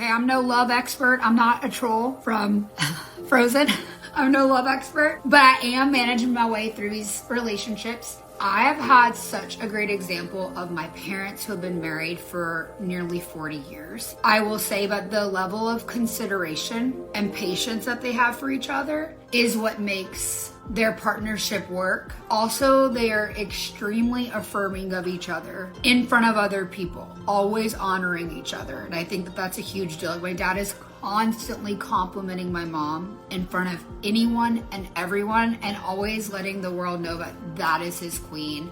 Okay, I'm no love expert. I'm not a troll from Frozen. I'm no love expert, but I am managing my way through these relationships. I have had such a great example of my parents who have been married for nearly 40 years. I will say that the level of consideration and patience that they have for each other is what makes their partnership work. Also, they are extremely affirming of each other in front of other people, always honoring each other. And I think that that's a huge deal. My dad is constantly complimenting my mom in front of anyone and everyone, and always letting the world know that that is his queen.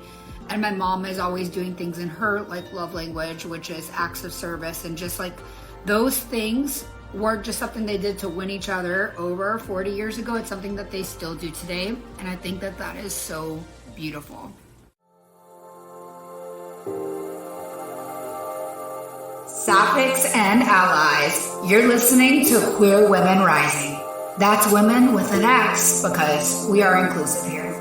And my mom is always doing things in her like love language, which is acts of service, and just like those things weren't just something they did to win each other over 40 years ago. It's something that they still do today, and I think that that is so beautiful. Sapphics and allies, you're listening to Queer Women Rising. That's women with an X, because we are inclusive here.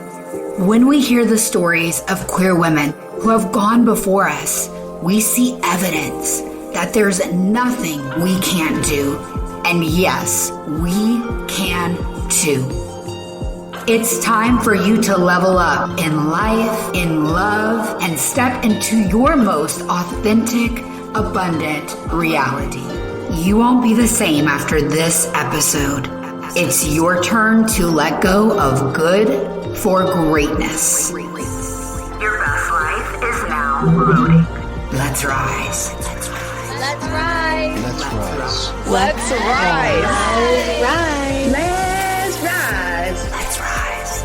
When we hear the stories of queer women who have gone before us, we see evidence that there's nothing we can't do. And yes, we can too. It's time for you to level up in life, in love, and step into your most authentic, abundant reality. You won't be the same after this episode. It's your turn to let go of good for greatness. Your best life is now loading. Let's rise. Let's rise. Let's rise. Let's rise. Let's rise. Let's rise. Let's rise.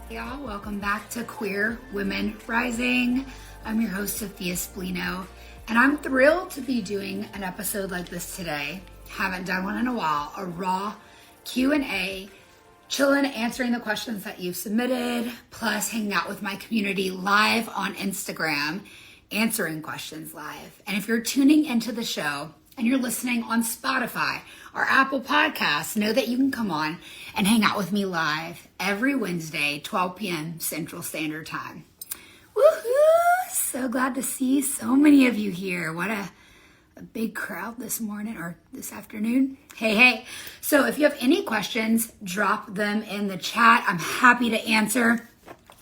Hey y'all, welcome back to Queer Women Rising. I'm your host, Sophia Spallino, and I'm thrilled to be doing an episode like this today. Haven't done one in a while, a raw Q&A, chilling, answering the questions that you've submitted, plus hanging out with my community live on Instagram, answering questions live. And if you're tuning into the show and you're listening on Spotify or Apple Podcasts, know that you can come on and hang out with me live every Wednesday, 12 p.m. Central Standard Time. Woohoo! So glad to see so many of you here. What a big crowd this morning or this afternoon. Hey. So if you have any questions, drop them in the chat. I'm happy to answer.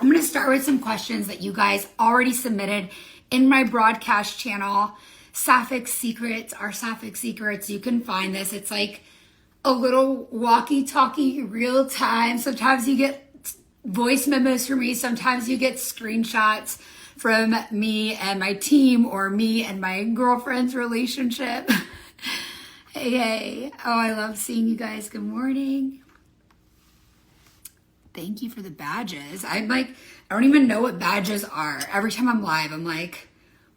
I'm going to start with some questions that you guys already submitted in my broadcast channel, Sapphic Secrets, our Sapphic Secrets. You can find this. It's like a little walkie-talkie real time. Sometimes you get voice memos from me. Sometimes you get screenshots from me and my team, or me and my girlfriend's relationship. Hey. Oh, I love seeing you guys. Good morning. Thank you for the badges. I don't even know what badges are. Every time I'm live, I'm like,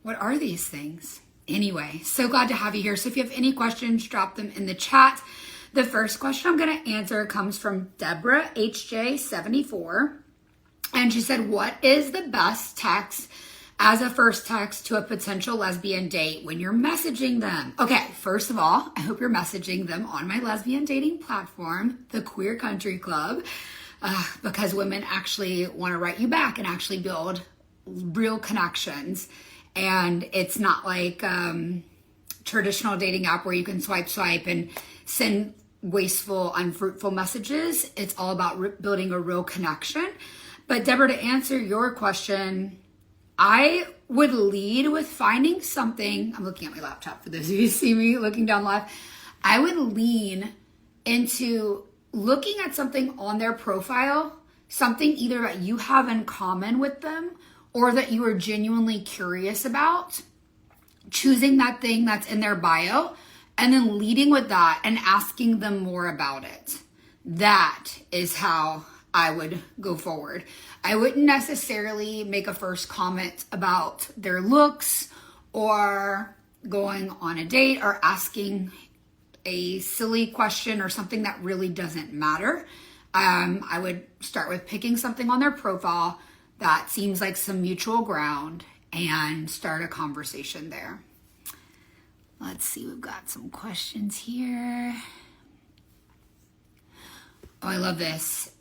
what are these things? Anyway, so glad to have you here. So if you have any questions, drop them in the chat. The first question I'm going to answer comes from Deborah HJ74. And she said, what is the best text as a first text to a potential lesbian date when you're messaging them? Okay, first of all, I hope you're messaging them on my lesbian dating platform, the Queer Country Club, because women actually want to write you back and actually build real connections. And it's not like traditional dating app where you can swipe and send wasteful, unfruitful messages. It's all about building a real connection. But Deborah, to answer your question, I would lead with finding something. I'm looking at my laptop for those of you who see me looking down live. I would lean into looking at something on their profile, something either that you have in common with them or that you are genuinely curious about, choosing that thing that's in their bio, and then leading with that and asking them more about it. That is how I would go forward. I wouldn't necessarily make a first comment about their looks or going on a date or asking a silly question or something that really doesn't matter. I would start with picking something on their profile that seems like some mutual ground and start a conversation there. Let's see, we've got some questions here. Oh, I love this.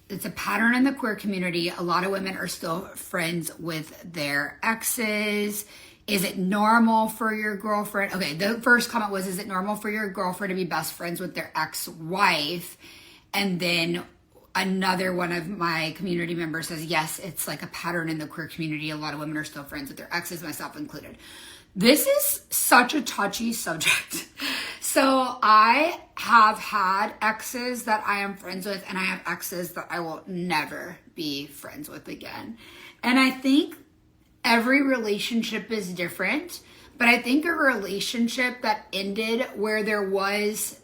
it's a pattern in the queer community. A lot of women are still friends with their exes. Is it normal for your girlfriend? Okay, the first comment was, is it normal for your girlfriend to be best friends with their ex-wife? And then another one of my community members says, yes, it's like a pattern in the queer community. A lot of women are still friends with their exes, myself included. This is such a touchy subject. So I have had exes that I am friends with, and I have exes that I will never be friends with again. And I think every relationship is different, but I think a relationship that ended where there was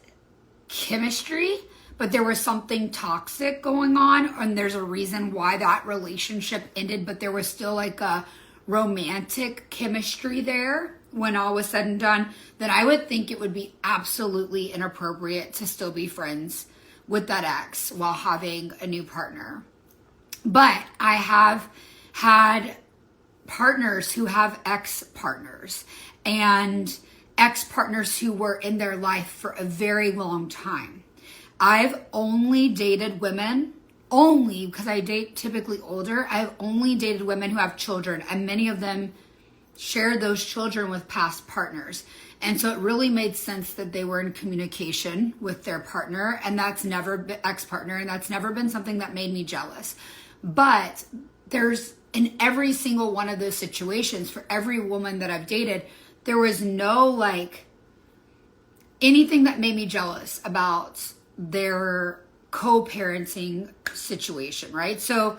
chemistry, but there was something toxic going on, and there's a reason why that relationship ended, but there was still like a romantic chemistry there when all was said and done, then I would think it would be absolutely inappropriate to still be friends with that ex while having a new partner. But I have had partners who have ex-partners and ex-partners who were in their life for a very long time. I've only dated women, only because I date typically older, I've only dated women who have children, and many of them shared those children with past partners. And so it really made sense that they were in communication with their partner, and that's never been ex-partner, and that's never been something that made me jealous. But there's, in every single one of those situations, for every woman that I've dated, there was no like anything that made me jealous about their co-parenting situation, right? So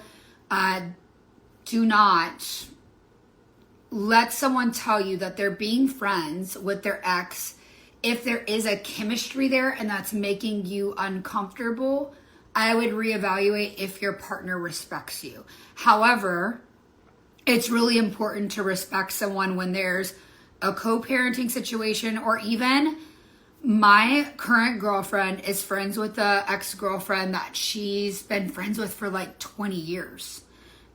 do not let someone tell you that they're being friends with their ex if there is a chemistry there and that's making you uncomfortable. I would reevaluate if your partner respects you. However, it's really important to respect someone when there's a co-parenting situation, or even my current girlfriend is friends with the ex-girlfriend that she's been friends with for like 20 years.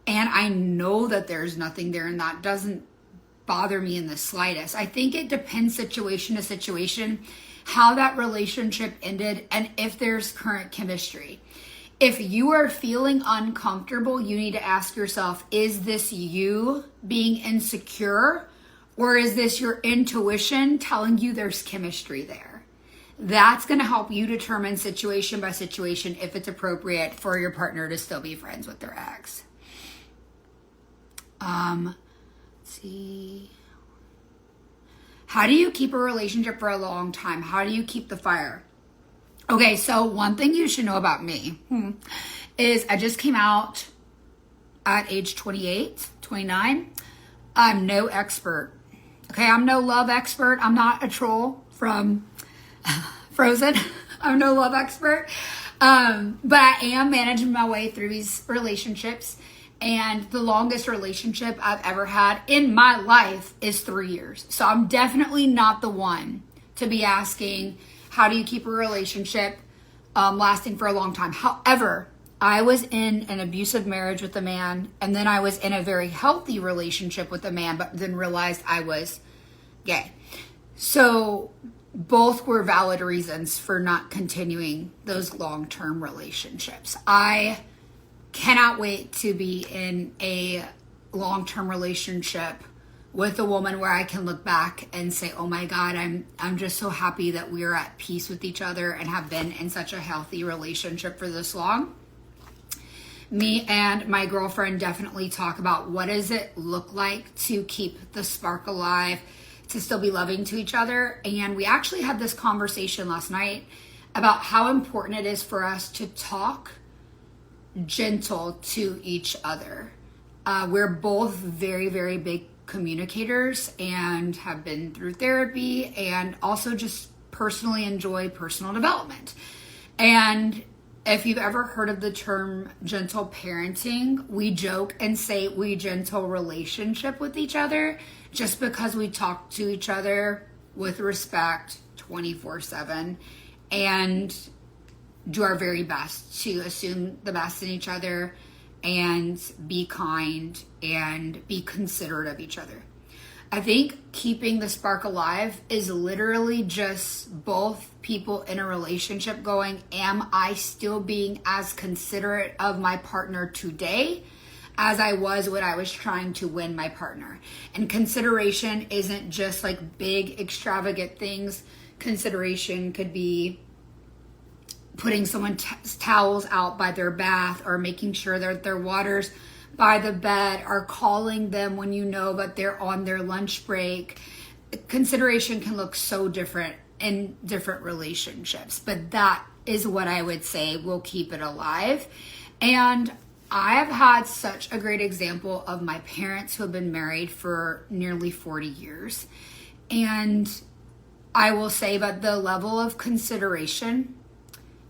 And I know that there's nothing there, and that doesn't bother me in the slightest. I think it depends situation to situation, how that relationship ended, and if there's current chemistry. If you are feeling uncomfortable, you need to ask yourself, is this you being insecure, or is this your intuition telling you there's chemistry there? That's going to help you determine situation by situation if it's appropriate for your partner to still be friends with their ex. Let's see. How do you keep a relationship for a long time? How do you keep the fire? Okay, so one thing you should know about me is I just came out at age 28, 29. I'm no expert. Okay, I'm no love expert. I'm not a troll from Frozen. I'm no love expert. But I am managing my way through these relationships. And the longest relationship I've ever had in my life is 3 years. So I'm definitely not the one to be asking, how do you keep a relationship lasting for a long time? However, I was in an abusive marriage with a man, and then I was in a very healthy relationship with a man, but then realized I was gay. So both were valid reasons for not continuing those long-term relationships. I cannot wait to be in a long-term relationship with a woman where I can look back and say, oh my God, I'm just so happy that we're at peace with each other and have been in such a healthy relationship for this long. Me and my girlfriend definitely talk about what does it look like to keep the spark alive, to still be loving to each other. And we actually had this conversation last night about how important it is for us to talk gentle to each other. We're both very, very big communicators and have been through therapy, and also just personally enjoy personal development. And if you've ever heard of the term gentle parenting, we joke and say we gentle relationship with each other just because we talk to each other with respect 24/7 and do our very best to assume the best in each other and be kind and be considerate of each other. I think keeping the spark alive is literally just both people in a relationship going, am I still being as considerate of my partner today as I was when I was trying to win my partner? And consideration isn't just like big extravagant things. Consideration could be putting someone's towels out by their bath, or making sure that their water's by the bed, or calling them when you know that they're on their lunch break. Consideration can look so different in different relationships, but that is what I would say will keep it alive. And I have had such a great example of my parents who have been married for nearly 40 years. And I will say that the level of consideration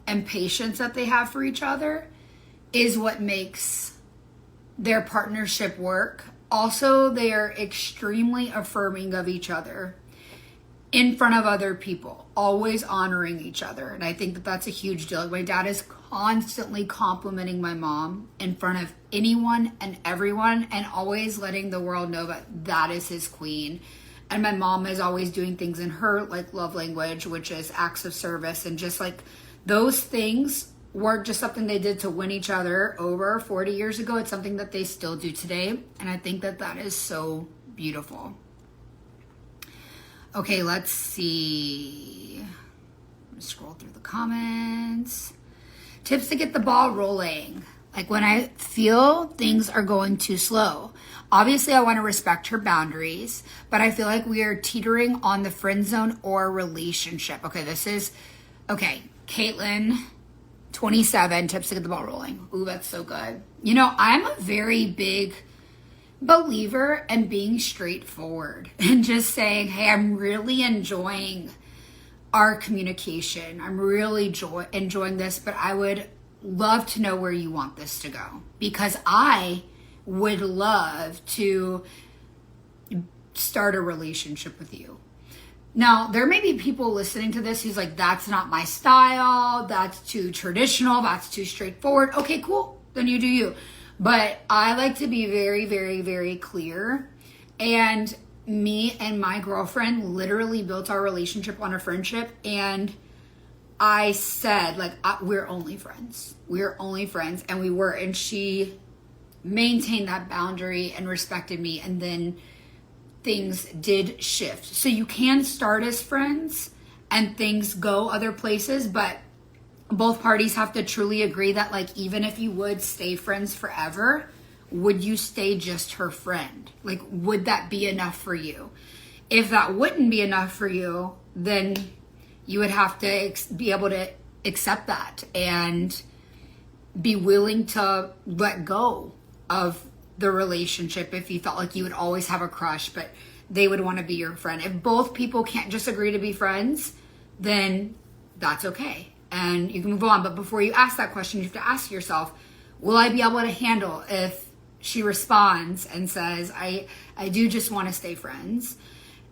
and patience that they have for each other is what makes their partnership work. Also, they are extremely affirming of each other in front of other people, always honoring each other. And I think that that's a huge deal. My dad is constantly complimenting my mom in front of anyone and everyone, and always letting the world know that that is his queen. And my mom is always doing things in her like love language, which is acts of service. And just like those things weren't just something they did to win each other over 40 years ago. It's something that they still do today. And I think that that is so beautiful. Okay, let's see. Scroll through the comments. Tips to get the ball rolling. Like when I feel things are going too slow. Obviously, I want to respect her boundaries, but I feel like we are teetering on the friend zone or relationship. Okay, Caitlin, 27, tips to get the ball rolling. Ooh, that's so good. You know, I'm a very big believer in being straightforward and just saying, hey, I'm really enjoying our communication. I'm really enjoying this, but I would love to know where you want this to go, because I would love to start a relationship with you. Now, there may be people listening to this who's like, that's not my style, that's too traditional, that's too straightforward. Okay, cool, then you do you. But I like to be very, very, very clear. And me and my girlfriend literally built our relationship on a friendship. And I said, like, we're only friends. We're only friends. And we were. And she maintained that boundary and respected me. And then things did shift. So you can start as friends and things go other places, but both parties have to truly agree that, like, even if you would stay friends forever, would you stay just her friend? Like, would that be enough for you? If that wouldn't be enough for you, then you would have to be able to accept that and be willing to let go of the relationship if you felt like you would always have a crush, but they would want to be your friend. If both people can't just agree to be friends, then that's okay. And you can move on. But before you ask that question, you have to ask yourself, will I be able to handle if she responds and says, I do just want to stay friends?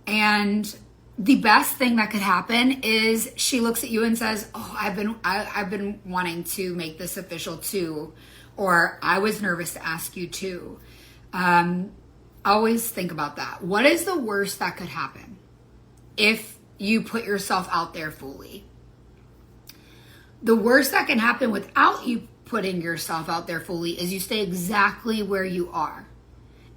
And the best thing that could happen is she looks at you and says, oh, I've been wanting to make this official too, or I was nervous to ask you too. Always think about that. What is the worst that could happen if you put yourself out there fully? The worst that can happen without you putting yourself out there fully is you stay exactly where you are.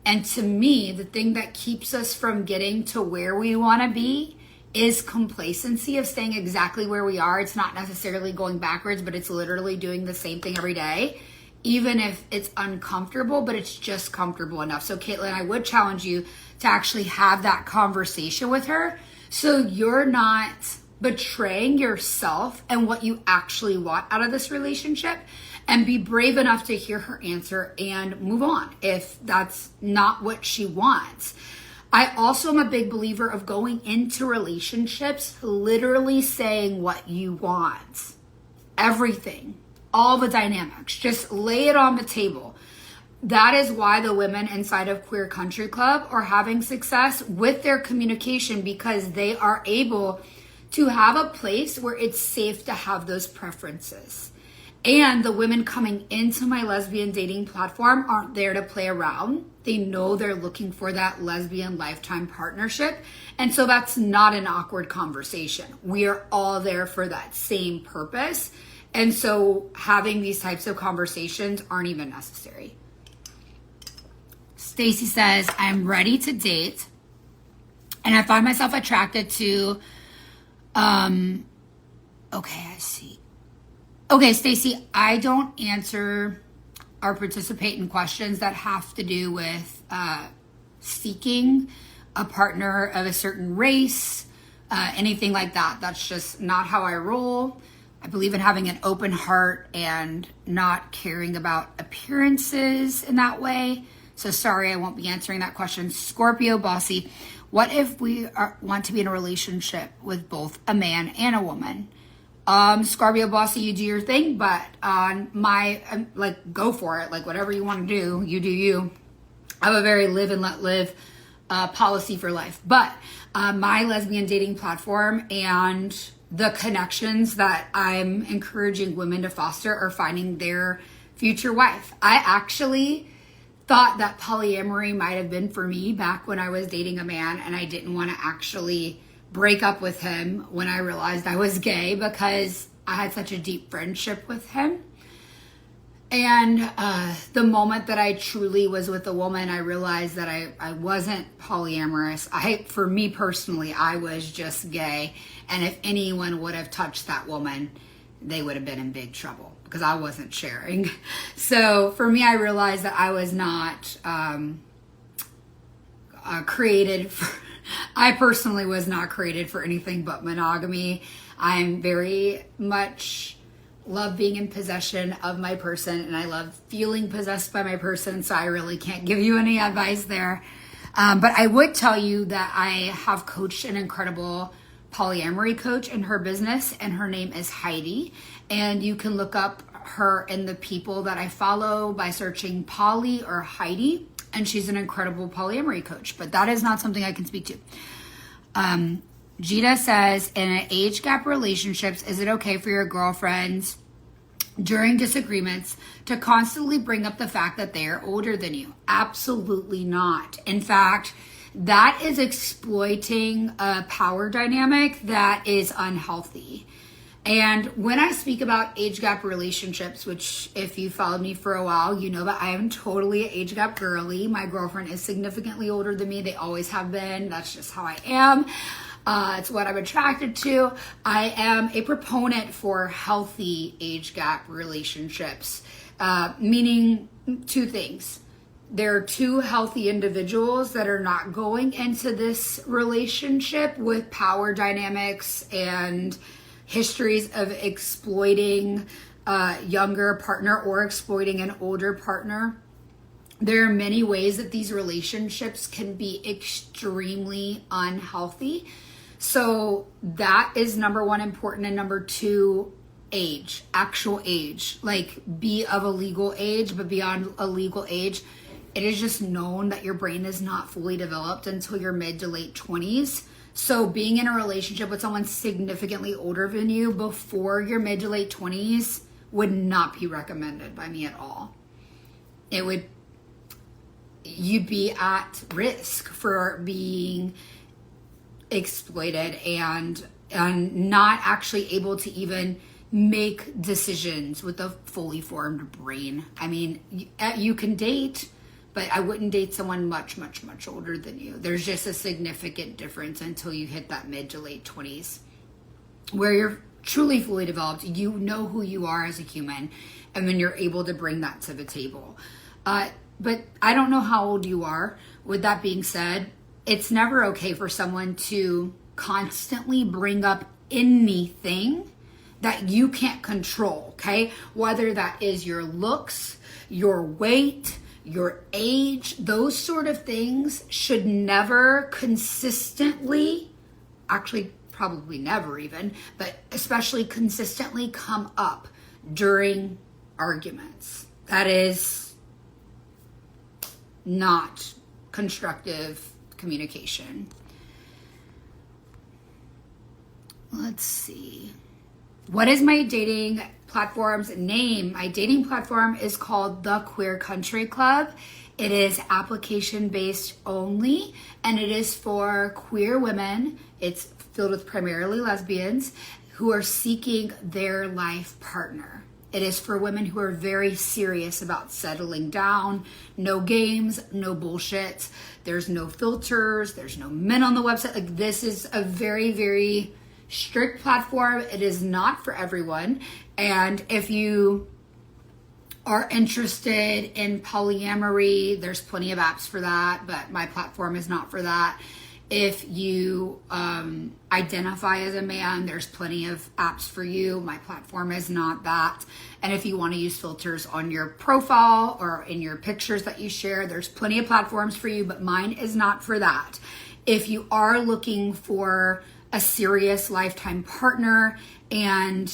And to me, the thing that keeps us from getting to where we want to be is complacency of staying exactly where we are. It's not necessarily going backwards, but it's literally doing the same thing every day, even if it's uncomfortable, but it's just comfortable enough. So Caitlin, I would challenge you to actually have that conversation with her so you're not betraying yourself and what you actually want out of this relationship, and be brave enough to hear her answer and move on if that's not what she wants. I also am a big believer of going into relationships literally saying what you want. Everything, all the dynamics, just lay it on the table. That is why the women inside of Queer Country Club are having success with their communication, because they are able to have a place where it's safe to have those preferences. And the women coming into my lesbian dating platform aren't there to play around. They know they're looking for that lesbian lifetime partnership. And so that's not an awkward conversation. We are all there for that same purpose. And so having these types of conversations aren't even necessary. Stacy says, I'm ready to date. And I find myself attracted to, okay, I see. Okay, Stacy, I don't answer or participate in questions that have to do with seeking a partner of a certain race, anything like that. That's just not how I roll. I believe in having an open heart and not caring about appearances in that way. So sorry, I won't be answering that question. Scorpio Bossy, what if we want to be in a relationship with both a man and a woman? Scorpio Bossy, you do your thing, but on go for it. Like, whatever you want to do, you do you. I have a very live and let live policy for life. But my lesbian dating platform and the connections that I'm encouraging women to foster are finding their future wife. I actually thought that polyamory might have been for me back when I was dating a man, and I didn't want to actually break up with him when I realized I was gay because I had such a deep friendship with him. And the moment that I truly was with a woman, I realized that I wasn't polyamorous. For me personally, I was just gay. And if anyone would have touched that woman, they would have been in big trouble because I wasn't sharing. So for me, I realized that I was not created for, I personally was not created for anything but monogamy. I'm very much love being in possession of my person, and I love feeling possessed by my person, so I really can't give you any advice there. But I would tell you that I have coached an incredible polyamory coach in her business, and her name is Heidi. And you can look up her and the people that I follow by searching Polly or Heidi, and she's an incredible polyamory coach. But that is not something I can speak to. Gita says, in an age gap relationships, is it okay for your girlfriends during disagreements to constantly bring up the fact that they are older than you? Absolutely not. In fact, that is exploiting a power dynamic that is unhealthy. And when I speak about age gap relationships, which if you followed me for a while, you know that I am totally an age gap girly. My girlfriend is significantly older than me. They always have been. That's just how I am. It's what I'm attracted to. I am a proponent for healthy age gap relationships, meaning two things. There are two healthy individuals that are not going into this relationship with power dynamics and histories of exploiting a younger partner or exploiting an older partner. There are many ways that these relationships can be extremely unhealthy. So that is number one important. And number two, age, actual age, like be of a legal age, but beyond a legal age, it is just known that your brain is not fully developed until your mid to late 20s. So being in a relationship with someone significantly older than you before your mid to late 20s would not be recommended by me at all. You'd be at risk for being exploited and not actually able to even make decisions with a fully formed brain. I mean, you can date, but I wouldn't date someone much, much, much older than you. There's just a significant difference until you hit that mid to late 20s where you're truly fully developed. You know who you are as a human, and then you're able to bring that to the table. But I don't know how old you are. With that being said, it's never okay for someone to constantly bring up anything that you can't control, okay? Whether that is your looks, your weight, your age, those sort of things should never consistently, actually probably never even, but especially consistently come up during arguments. That is not constructive communication. Let's see. What is my dating platform's name? My dating platform is called The Queer Country Club. It is application based only, and it is for queer women. It's filled with primarily lesbians who are seeking their life partner. It is for women who are very serious about settling down. No games, no bullshit. There's no filters. There's no men on the website. Like, this is a very, very strict platform. It is not for everyone. And if you are interested in polyamory, there's plenty of apps for that, but my platform is not for that. If you identify as a man, there's plenty of apps for you. My platform is not that. And if you want to use filters on your profile or in your pictures that you share, there's plenty of platforms for you, but mine is not for that. If you are looking for a serious lifetime partner, and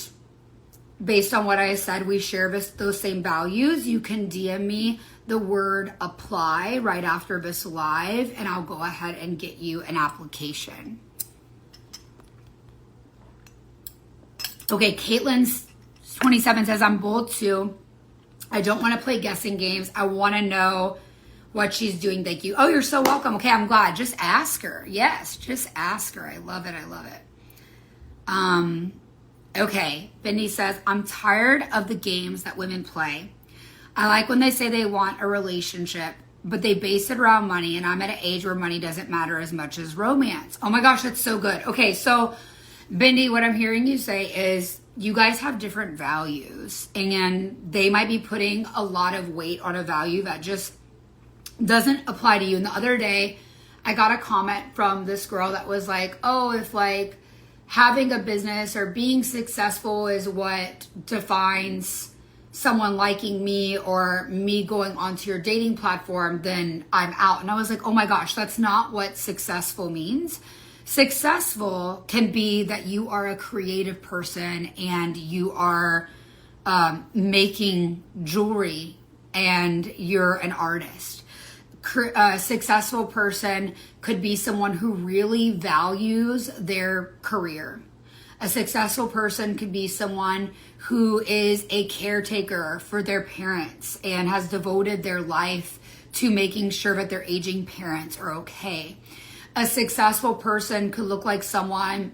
based on what I said, we share those same values, you can DM me the word apply right after this live, and I'll go ahead and get you an application. Okay, Caitlin's 27 says, I'm bold too. I don't want to play guessing games. I want to know what she's doing. Thank you. Oh, you're so welcome. Okay, I'm glad. Just ask her. Yes, just ask her. I love it. I love it. Okay, Bendy says, I'm tired of the games that women play. I like when they say they want a relationship, but they base it around money, and I'm at an age where money doesn't matter as much as romance. Oh my gosh, that's so good. Okay, so Bendy, what I'm hearing you say is you guys have different values, and they might be putting a lot of weight on a value that just doesn't apply to you. And the other day, I got a comment from this girl that was like, oh, if like having a business or being successful is what defines someone liking me or me going onto your dating platform, then I'm out. And I was like, oh my gosh, that's not what successful means. Successful can be that you are a creative person and you are making jewelry and you're an artist. A successful person could be someone who really values their career. A successful person could be someone who is a caretaker for their parents and has devoted their life to making sure that their aging parents are okay. A successful person could look like someone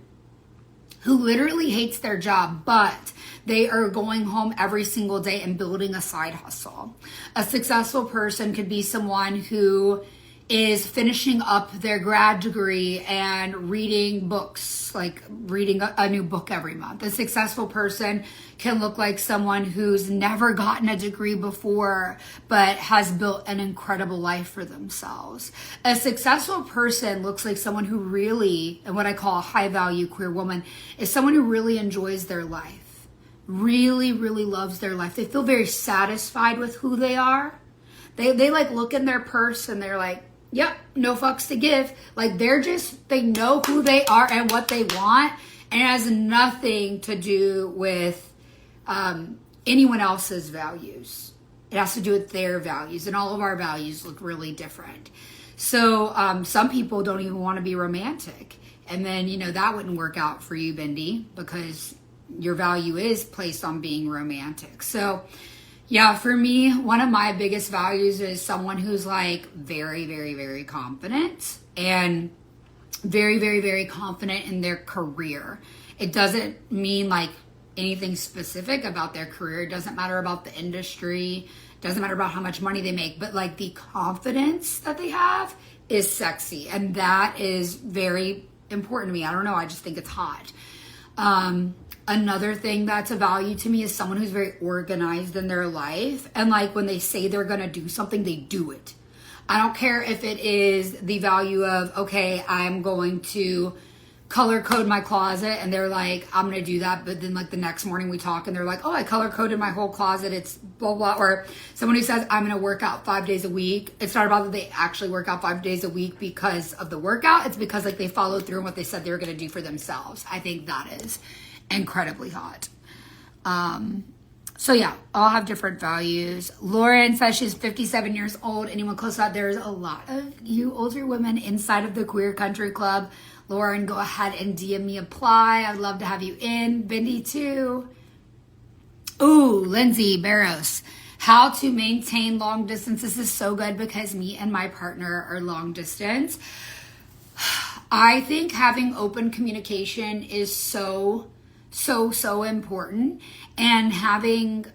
who literally hates their job, but they are going home every single day and building a side hustle. A successful person could be someone who is finishing up their grad degree and reading books, like reading a new book every month. A successful person can look like someone who's never gotten a degree before, but has built an incredible life for themselves. A successful person looks like someone who really, and what I call a high value queer woman, is someone who really enjoys their life, really, really loves their life. They feel very satisfied with who they are. They like look in their purse and they're like, yep, no fucks to give. Like they know who they are and what they want. And it has nothing to do with anyone else's values. It has to do with their values. And all of our values look really different. So some people don't even want to be romantic. And then, that wouldn't work out for you, Bendy, because your value is placed on being romantic. So yeah, for me, one of my biggest values is someone who's like very, very, very confident and very, very, very confident in their career. It doesn't mean like anything specific about their career. It doesn't matter about the industry. It doesn't matter about how much money they make, but like the confidence that they have is sexy. And that is very important to me. I don't know. I just think it's hot. Another thing that's a value to me is someone who's very organized in their life. And like when they say they're going to do something, they do it. I don't care if it is the value of, okay, I'm going to color code my closet. And they're like, I'm going to do that. But then like the next morning we talk and they're like, oh, I color coded my whole closet. It's blah, blah. Or someone who says, I'm going to work out 5 days a week. It's not about that they actually work out 5 days a week because of the workout. It's because like they followed through on what they said they were going to do for themselves. I think that is incredibly hot. So yeah, all have different values. Lauren says she's 57 years old. Anyone close to that? There's a lot of you older women inside of the Queer Country Club. Lauren, go ahead and DM me apply. I'd love to have you in. Bindi too. Ooh, Lindsay Barros. How to maintain long distance. This is so good because me and my partner are long distance. I think having open communication is so important, and having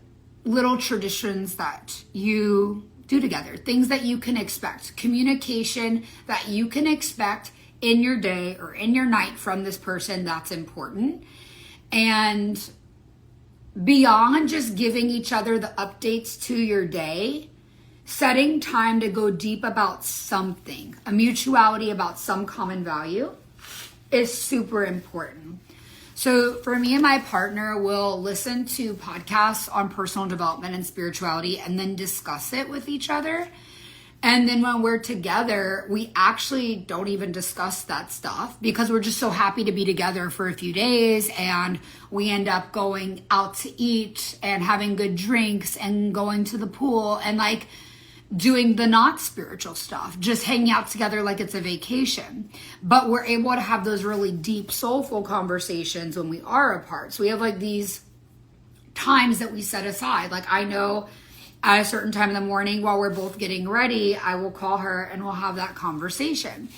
little traditions that you do together, things that you can expect, communication that you can expect in your day or in your night from this person, that's important. And beyond just giving each other the updates to your day, setting time to go deep about something, a mutuality about some common value is super important. So for me and my partner, we'll listen to podcasts on personal development and spirituality and then discuss it with each other. And then when we're together, we actually don't even discuss that stuff because we're just so happy to be together for a few days, and we end up going out to eat and having good drinks and going to the pool and like doing the not spiritual stuff, just hanging out together like it's a vacation. But we're able to have those really deep, soulful conversations when we are apart. So we have like these times that we set aside. Like I know at a certain time in the morning while we're both getting ready, I will call her and we'll have that conversation.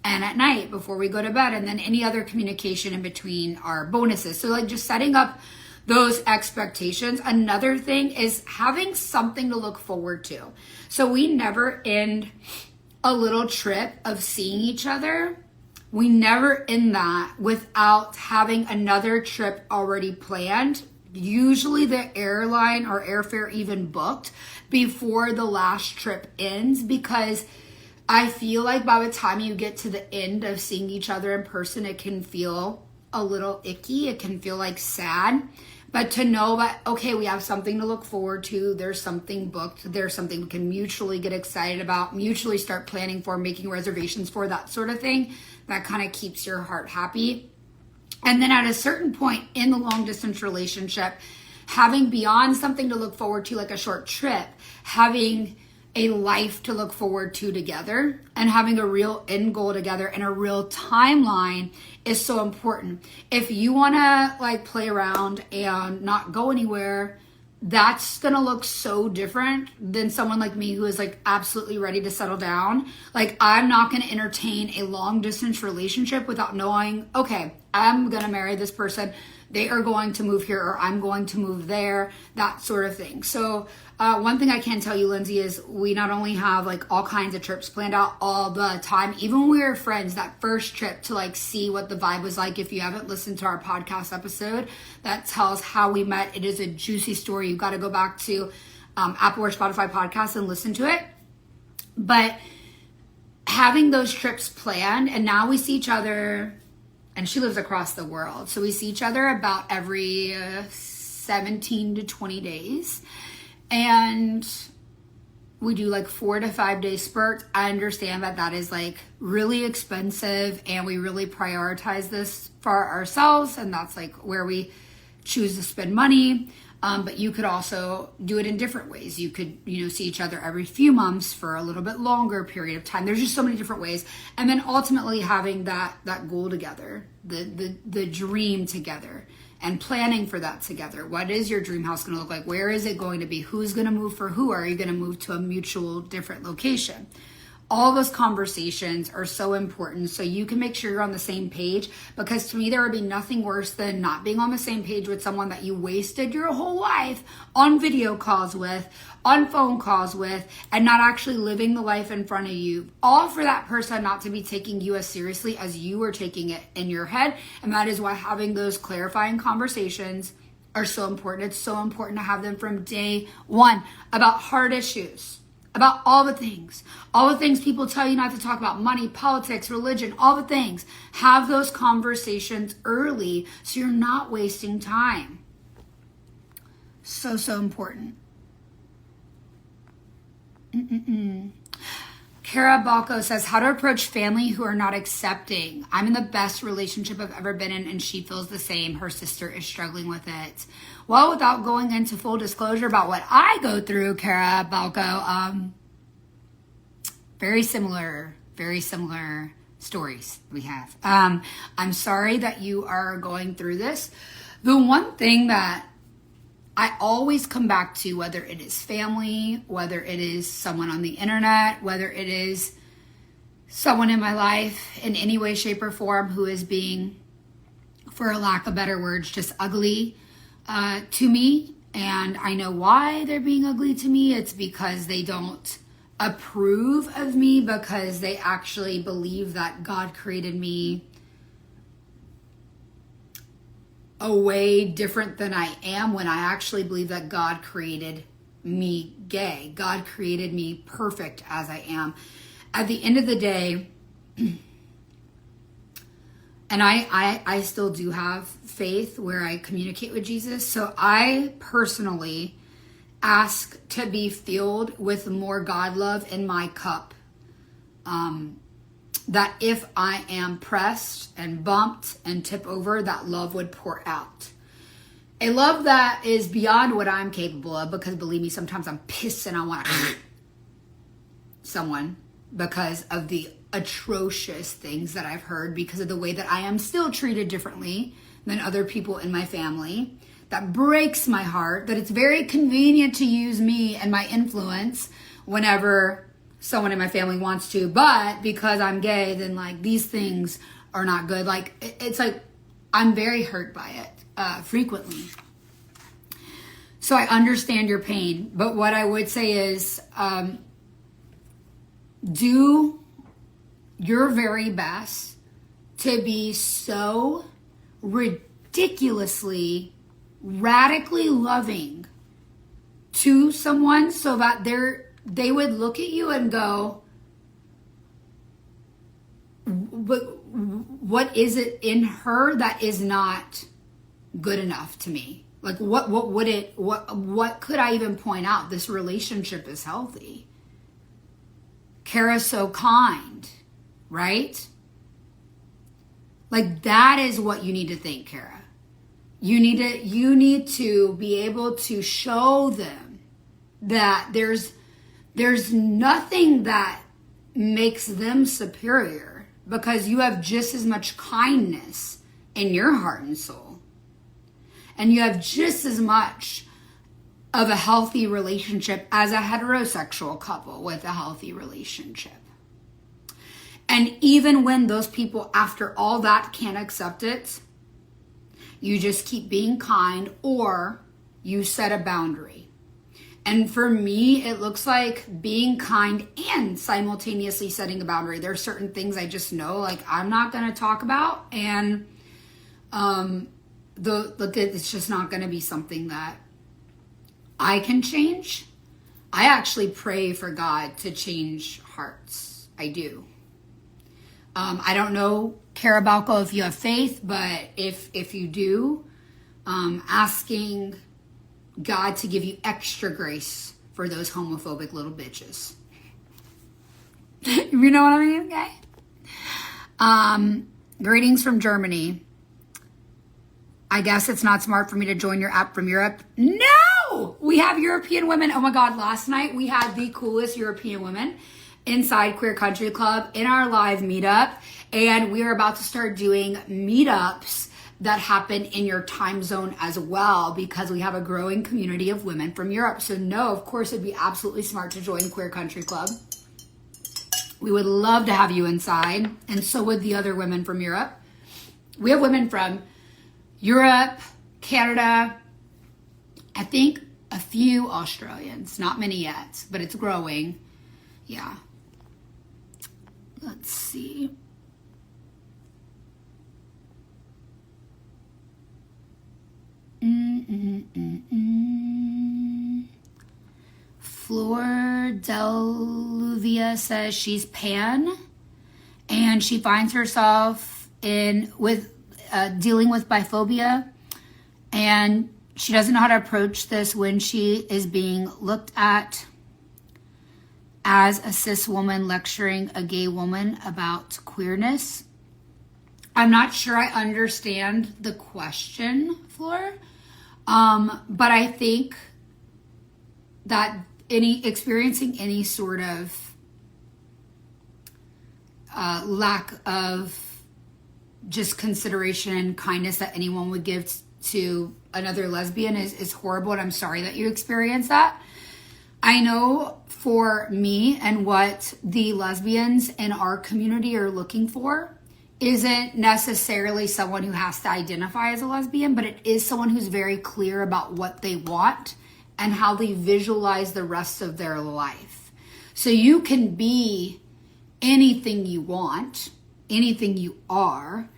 And at night before we go to bed, and then any other communication in between are bonuses. So like just setting up those expectations. Another thing is having something to look forward to. So we never end a little trip of seeing each other. We never end that without having another trip already planned. Usually the airline or airfare even booked before the last trip ends, because I feel like by the time you get to the end of seeing each other in person, it can feel a little icky. It can feel like sad. But to know that, okay, we have something to look forward to. There's something booked. There's something we can mutually get excited about, mutually start planning for, making reservations for, that sort of thing. That kind of keeps your heart happy. And then at a certain point in the long distance relationship, having beyond something to look forward to, like a short trip, having a life to look forward to together and having a real end goal together and a real timeline is so important. If you want to like play around and not go anywhere, that's going to look so different than someone like me who is like absolutely ready to settle down. Like I'm not going to entertain a long distance relationship without knowing, okay, I'm going to marry this person. They are going to move here, or I'm going to move there, that sort of thing. So one thing I can tell you, Lindsay, is we not only have like all kinds of trips planned out all the time, even when we were friends, that first trip to like see what the vibe was like. If you haven't listened to our podcast episode that tells how we met, it is a juicy story. You've got to go back to Apple or Spotify podcasts and listen to it. But having those trips planned, and now we see each other, and she lives across the world. So we see each other about every 17 to 20 days. And we do like 4 to 5 day spurts. I understand that that is like really expensive, and we really prioritize this for ourselves. And that's like where we choose to spend money. But you could also do it in different ways. You could, see each other every few months for a little bit longer period of time. There's just so many different ways. And then ultimately having that goal together, the dream together, and planning for that together. What is your dream house going to look like? Where is it going to be? Who's going to move for who? Are you going to move to a mutual different location? All those conversations are so important, so you can make sure you're on the same page, because to me there would be nothing worse than not being on the same page with someone that you wasted your whole life on video calls with, on phone calls with, and not actually living the life in front of you, all for that person not to be taking you as seriously as you are taking it in your head. And that is why having those clarifying conversations are so important. It's so important to have them from day one about hard issues, about all the things people tell you not to talk about: money, politics, religion, all the things. Have those conversations early so you're not wasting time. So important. Kara Balco says, how to approach family who are not accepting. I'm in the best relationship I've ever been in, and she feels the same. Her sister is struggling with it. Well, without going into full disclosure about what I go through, Kara Balco, very similar stories we have. I'm sorry that you are going through this. The one thing that I always come back to, whether it is family, whether it is someone on the internet, whether it is someone in my life in any way, shape, or form who is being, for a lack of better words, just ugly to me. And I know why they're being ugly to me. It's because they don't approve of me, because they actually believe that God created me a way different than I am, when I actually believe that God created me gay. God created me perfect as I am. At the end of the day, and I still do have faith where I communicate with Jesus. So I personally ask to be filled with more God love in my cup. That if I am pressed and bumped and tip over, that love would pour out. A love that is beyond what I'm capable of, because believe me, sometimes I'm pissed and I want to someone because of the atrocious things that I've heard, because of the way that I am still treated differently than other people in my family. That breaks my heart, that it's very convenient to use me and my influence whenever someone in my family wants to, but because I'm gay, then like these things are not good. Like it's like I'm very hurt by it frequently. So I understand your pain, but what I would say is do your very best to be so ridiculously, radically loving to someone so that they would look at you and go, what is it in her that is not good enough to me? Like what could I even point out? This relationship is healthy. Kara's so kind, right? Like that is what you need to think, Kara. You need to be able to show them that there's nothing that makes them superior, because you have just as much kindness in your heart and soul. And you have just as much of a healthy relationship as a heterosexual couple with a healthy relationship. And even when those people, after all that, can't accept it, you just keep being kind, or you set a boundary. And for me, it looks like being kind and simultaneously setting a boundary. There are certain things I just know, like I'm not going to talk about, and it's just not going to be something that I can change. I actually pray for God to change hearts. I do. I don't know, Kara Balco, if you have faith, but if you do, asking God to give you extra grace for those homophobic little bitches. You know what I mean, okay? Greetings from Germany. I guess it's not smart for me to join your app from Europe. No! We have European women. Oh my God, last night we had the coolest European women inside Queer Country Club in our live meetup. And we are about to start doing meetups that happen in your time zone as well, because we have a growing community of women from Europe. So no, of course it'd be absolutely smart to join Queer Country Club. We would love to have you inside, and so would the other women from Europe. We have women from Europe, Canada, I think a few Australians, not many yet, but it's growing. Yeah. Let's see. Flor Deluvia says she's pan, and she finds herself dealing with biphobia, and she doesn't know how to approach this when she is being looked at as a cis woman lecturing a gay woman about queerness. I'm not sure I understand the question, Flor. But I think that experiencing any sort of lack of just consideration and kindness that anyone would give to another lesbian is horrible, and I'm sorry that you experienced that. I know for me and what the lesbians in our community are looking for isn't necessarily someone who has to identify as a lesbian, but it is someone who's very clear about what they want and how they visualize the rest of their life. So you can be anything you want, anything you are.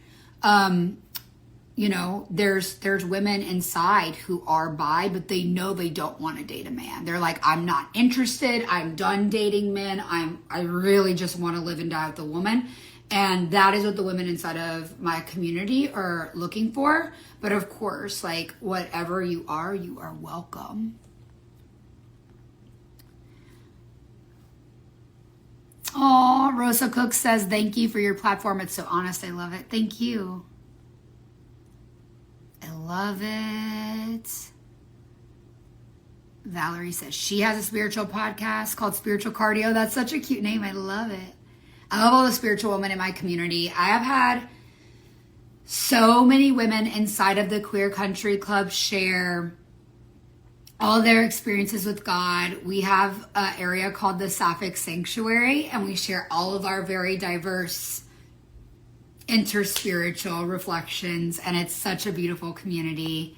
You know, there's women inside who are bi, but they know they don't want to date a man. They're like, I'm not interested. I'm done dating men. I really just want to live and die with a woman. And that is what the women inside of my community are looking for. But of course, like, whatever you are welcome. Oh, Rosa Cook says, thank you for your platform. It's so honest. I love it. Thank you. I love it. Valerie says she has a spiritual podcast called Spiritual Cardio. That's such a cute name. I love it. I love all the spiritual women in my community. I have had so many women inside of the Queer Country Club share all their experiences with God. We have an area called the Sapphic Sanctuary, and we share all of our very diverse interspiritual reflections, and it's such a beautiful community.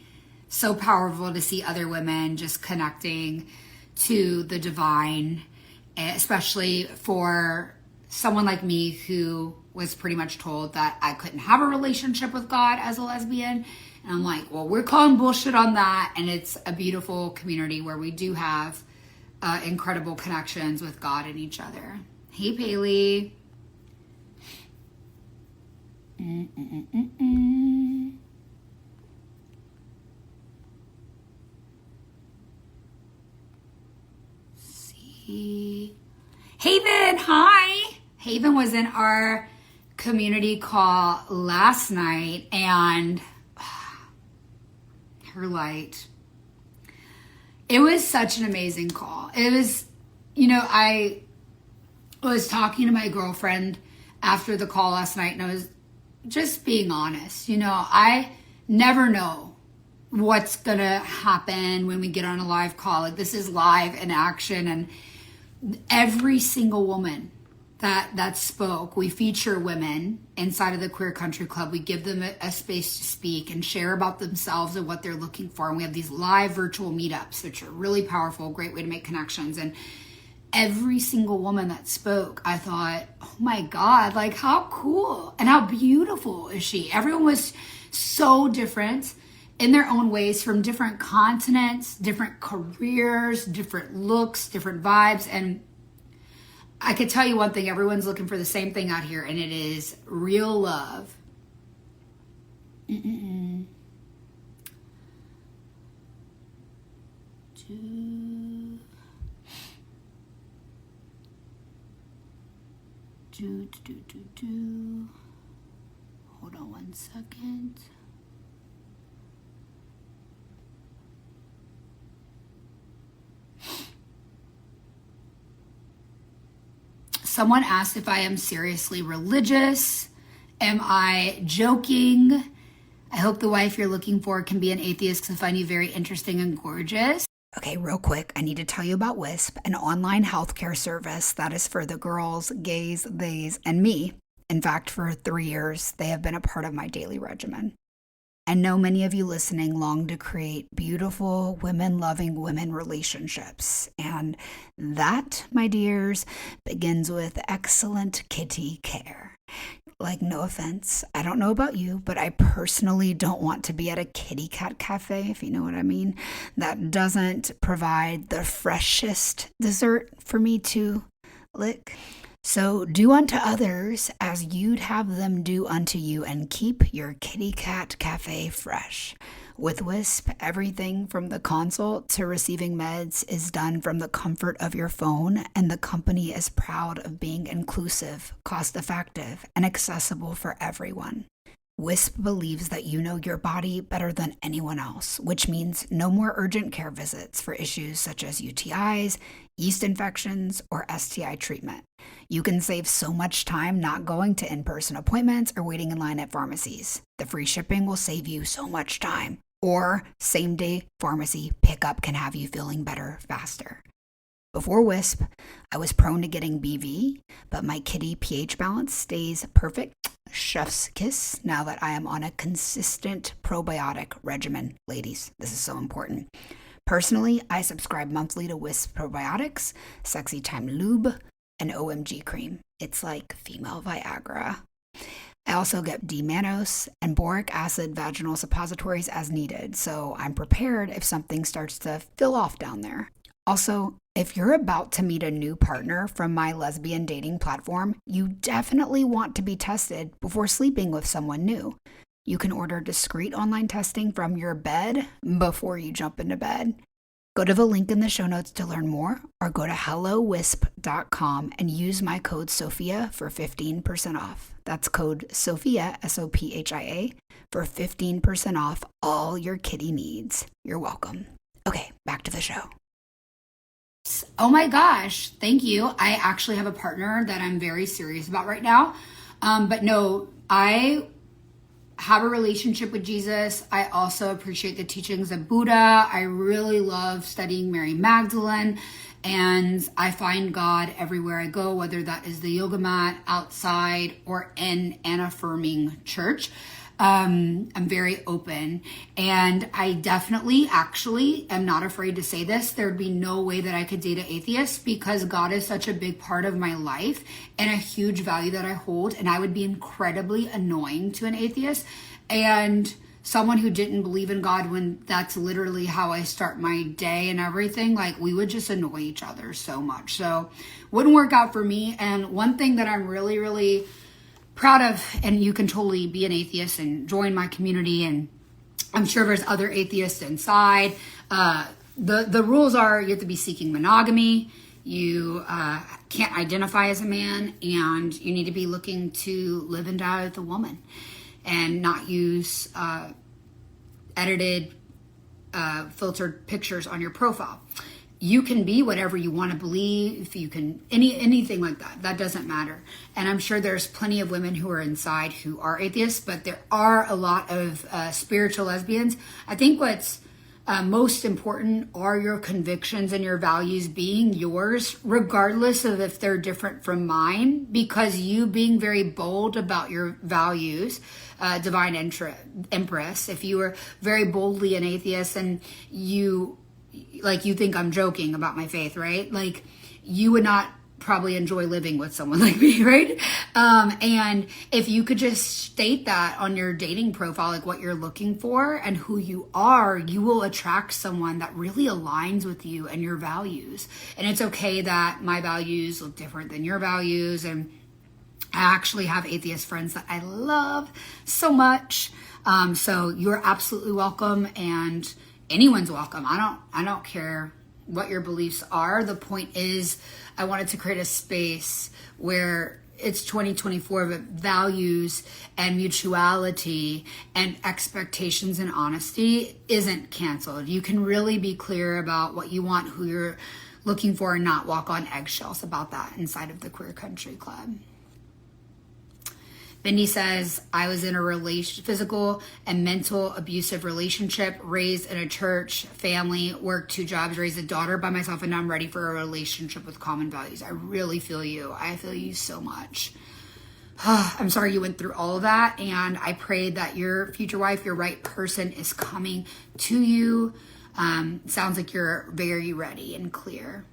So powerful to see other women just connecting to the divine, especially for someone like me who was pretty much told that I couldn't have a relationship with God as a lesbian. And I'm like, well, we're calling bullshit on that. And it's a beautiful community where we do have incredible connections with God and each other. Hey, Paley. See. Haven, hi. Haven was in our community call last night, and her light. It was such an amazing call. It was, you know, I was talking to my girlfriend after the call last night, and I was just being honest. You know, I never know what's gonna happen when we get on a live call. Like, this is live in action, and every single woman that spoke, we feature women inside of the Queer Country Club. We give them a space to speak and share about themselves and what they're looking for. And we have these live virtual meetups, which are really powerful, great way to make connections. And every single woman that spoke, I thought, oh my God, like, how cool and how beautiful is she? Everyone was so different in their own ways, from different continents, different careers, different looks, different vibes. And I could tell you one thing, everyone's looking for the same thing out here, and it is real love. Do, Hold on one second. Someone asked if I am seriously religious. Am I joking? I hope the wife you're looking for can be an atheist because I find you very interesting and gorgeous. Okay, real quick, I need to tell you about WISP, an online healthcare service that is for the girls, gays, theys, and me. In fact, for 3 years, they have been a part of my daily regimen. I know many of you listening long to create beautiful, women-loving women relationships. And that, my dears, begins with excellent kitty care. Like, no offense, I don't know about you, but I personally don't want to be at a kitty cat cafe, if you know what I mean, that doesn't provide the freshest dessert for me to lick. So do unto others as you'd have them do unto you, and keep your kitty cat cafe fresh. With Wisp, everything from the consult to receiving meds is done from the comfort of your phone, and the company is proud of being inclusive, cost-effective, and accessible for everyone. Wisp believes that you know your body better than anyone else, which means no more urgent care visits for issues such as UTIs, yeast infections, or STI treatment. You can save so much time not going to in-person appointments or waiting in line at pharmacies. The free shipping will save you so much time. Or same-day pharmacy pickup can have you feeling better faster. Before Wisp, I was prone to getting BV, but my kitty pH balance stays perfect. Chef's kiss now that I am on a consistent probiotic regimen. Ladies, this is so important. Personally, I subscribe monthly to Wisp Probiotics, Sexy Time Lube, and OMG Cream. It's like female Viagra. I also get D-mannose and boric acid vaginal suppositories as needed, so I'm prepared if something starts to fill off down there. Also, if you're about to meet a new partner from my lesbian dating platform, you definitely want to be tested before sleeping with someone new. You can order discreet online testing from your bed before you jump into bed. Go to the link in the show notes to learn more, or go to hellowisp.com and use my code Sophia for 15% off. That's code Sophia, SOPHIA, for 15% off all your kitty needs. You're welcome. Okay, back to the show. Oh my gosh, thank you. I actually have a partner that I'm very serious about right now. But no, I have a relationship with Jesus. I also appreciate the teachings of Buddha. I really love studying Mary Magdalene, and I find God everywhere I go, whether that is the yoga mat, outside, or in an affirming church. I'm very open, and I definitely actually am not afraid to say this. There'd be no way that I could date an atheist, because God is such a big part of my life and a huge value that I hold, and I would be incredibly annoying to an atheist and someone who didn't believe in God, when that's literally how I start my day and everything. Like, we would just annoy each other so much. So wouldn't work out for me. And one thing that I'm really, really proud of, and you can totally be an atheist and join my community, and I'm sure there's other atheists inside. The rules are you have to be seeking monogamy, you can't identify as a man, and you need to be looking to live and die with a woman and not use edited filtered pictures on your profile. You can be whatever you want to believe. You can anything like that. That doesn't matter. And I'm sure there's plenty of women who are inside who are atheists, but there are a lot of spiritual lesbians. I think what's most important are your convictions and your values being yours, regardless of if they're different from mine, because you being very bold about your values, divine empress, if you were very boldly an atheist and you think I'm joking about my faith, right? Like, you would not probably enjoy living with someone like me, right? And if you could just state that on your dating profile, like what you're looking for and who you are, you will attract someone that really aligns with you and your values. And it's okay that my values look different than your values. And I actually have atheist friends that I love so much. So you're absolutely welcome, and anyone's welcome. I don't care what your beliefs are. The point is, I wanted to create a space where it's 2024, but values and mutuality and expectations and honesty isn't canceled. You can really be clear about what you want, who you're looking for, and not walk on eggshells about that inside of the Queer Country Club. Bendy says, I was in a physical and mental abusive relationship, raised in a church family, worked 2 jobs, raised a daughter by myself, and now I'm ready for a relationship with common values. I really feel you. I feel you so much. I'm sorry you went through all of that, and I pray that your future wife, your right person, is coming to you. Sounds like you're very ready and clear.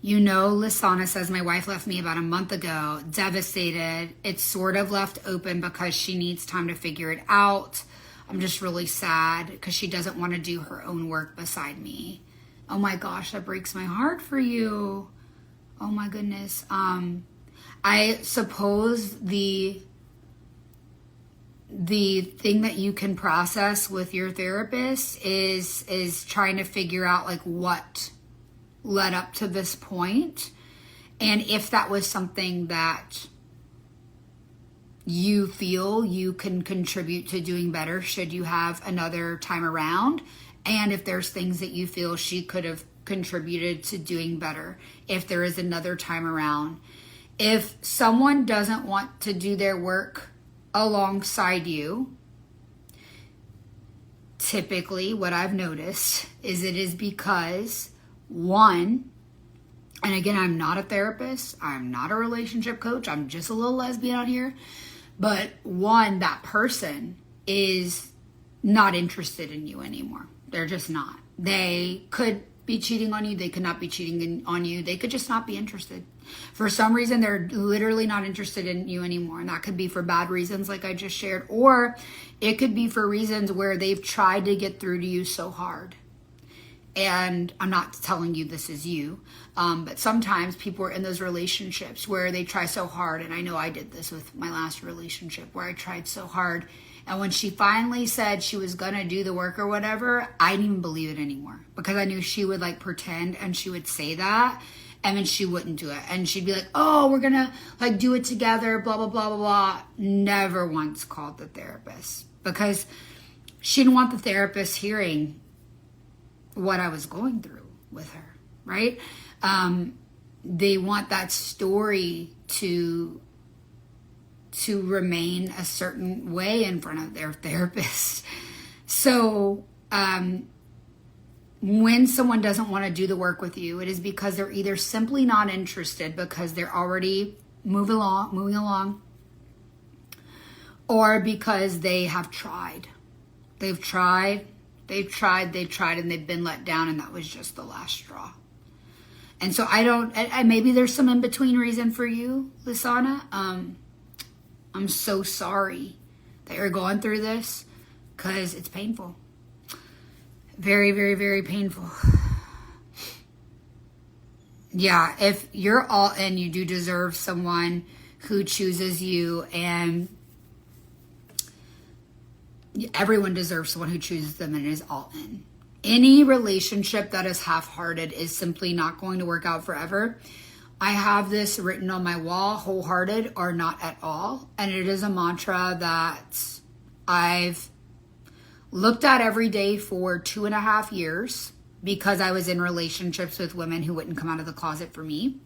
You know, Lisana says, my wife left me about a month ago, devastated. It's sort of left open because she needs time to figure it out. I'm just really sad because she doesn't want to do her own work beside me. Oh my gosh, that breaks my heart for you. Oh my goodness. I suppose the thing that you can process with your therapist is trying to figure out like what led up to this point, and if that was something that you feel you can contribute to doing better should you have another time around, and if there's things that you feel she could have contributed to doing better if there is another time around. If someone doesn't want to do their work alongside you, typically what I've noticed is it is because, one, and again, I'm not a therapist, I'm not a relationship coach, I'm just a little lesbian out here, but one, that person is not interested in you anymore. They're just not. They could be cheating on you, they could not be cheating on you, they could just not be interested. For some reason, they're literally not interested in you anymore. And that could be for bad reasons like I just shared. Or it could be for reasons where they've tried to get through to you so hard. And I'm not telling you this is you. But sometimes people are in those relationships where they try so hard. And I know I did this with my last relationship where I tried so hard. And when she finally said she was going to do the work or whatever, I didn't even believe it anymore. Because I knew she would like pretend and she would say that. And then she wouldn't do it. And she'd be like, oh, we're going to like do it together, blah, blah, blah, blah, blah. Never once called the therapist because she didn't want the therapist hearing what I was going through with her, right? They want that story to remain a certain way in front of their therapist. So, when someone doesn't want to do the work with you, it is because they're either simply not interested because they're already moving along, or because they have tried. They've tried, and they've been let down, and that was just the last straw. And so maybe there's some in-between reason for you, Lisana. I'm so sorry that you're going through this because it's painful. Very, very, very painful. Yeah, if you're all in, you do deserve someone who chooses you, and everyone deserves someone who chooses them and is all in. Any relationship that is half-hearted is simply not going to work out forever. I have this written on my wall, wholehearted or not at all. And it is a mantra that I've looked at every day for 2.5 years because I was in relationships with women who wouldn't come out of the closet for me.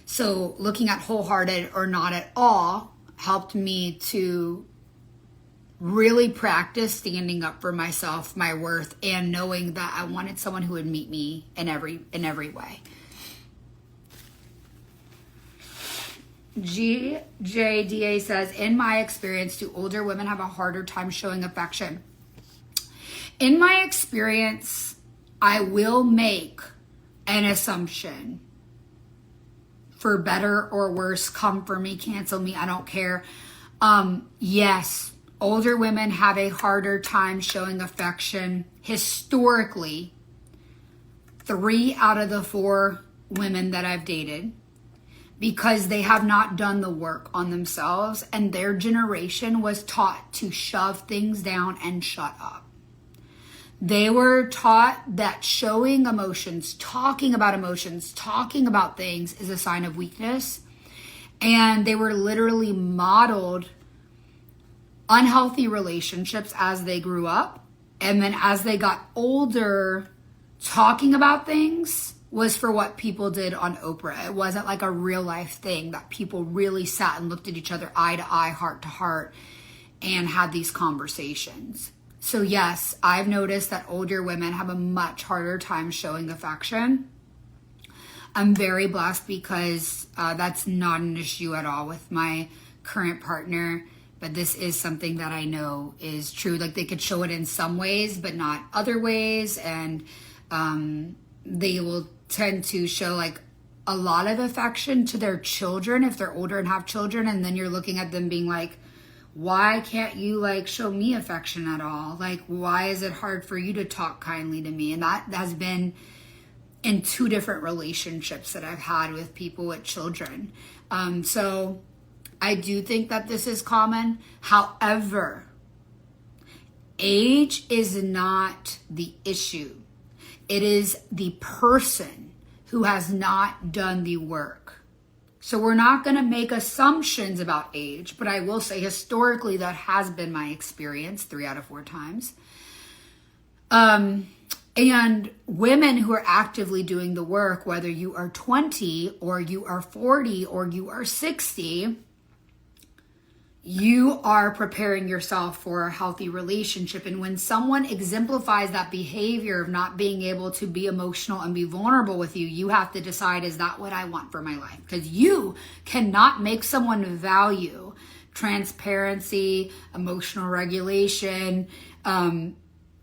So looking at wholehearted or not at all helped me to really practice standing up for myself, my worth, and knowing that I wanted someone who would meet me in every way. GJDA says, in my experience, do older women have a harder time showing affection? In my experience, I will make an assumption. For better or worse, come for me, cancel me, I don't care. Yes, older women have a harder time showing affection. Historically, 3 out of the 4 women that I've dated, because they have not done the work on themselves, and their generation was taught to shove things down and shut up. They were taught that showing emotions, talking about things is a sign of weakness. And they were literally modeled unhealthy relationships as they grew up. And then as they got older, talking about things was for what people did on Oprah. It wasn't like a real life thing that people really sat and looked at each other eye to eye, heart to heart, and had these conversations. So yes, I've noticed that older women have a much harder time showing affection. I'm very blessed because that's not an issue at all with my current partner. But this is something that I know is true. Like they could show it in some ways, but not other ways. And they will tend to show like a lot of affection to their children if they're older and have children. And then you're looking at them being like, why can't you like show me affection at all? Like, why is it hard for you to talk kindly to me? And that has been in 2 different relationships that I've had with people with children. So I do think that this is common. However, age is not the issue. It is the person who has not done the work. So we're not going to make assumptions about age, but I will say historically that has been my experience 3 out of 4 times. And women who are actively doing the work, whether you are 20 or you are 40 or you are 60, you are preparing yourself for a healthy relationship. And when someone exemplifies that behavior of not being able to be emotional and be vulnerable with you, you have to decide, is that what I want for my life? Because you cannot make someone value transparency, emotional regulation,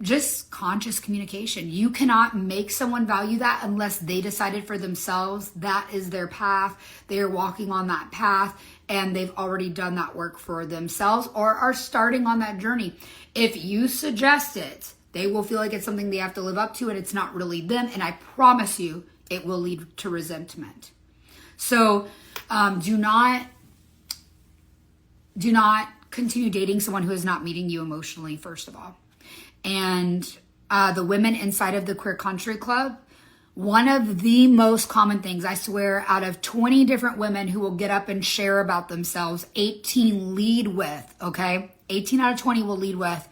just conscious communication. You cannot make someone value that unless they decided for themselves that is their path. They are walking on that path and they've already done that work for themselves or are starting on that journey. If you suggest it, they will feel like it's something they have to live up to and it's not really them. And I promise you, it will lead to resentment. So do not continue dating someone who is not meeting you emotionally, first of all. And the women inside of the Queer Country Club, one of the most common things, I swear, out of 20 different women who will get up and share about themselves, 18 lead with, okay? 18 out of 20 will lead with,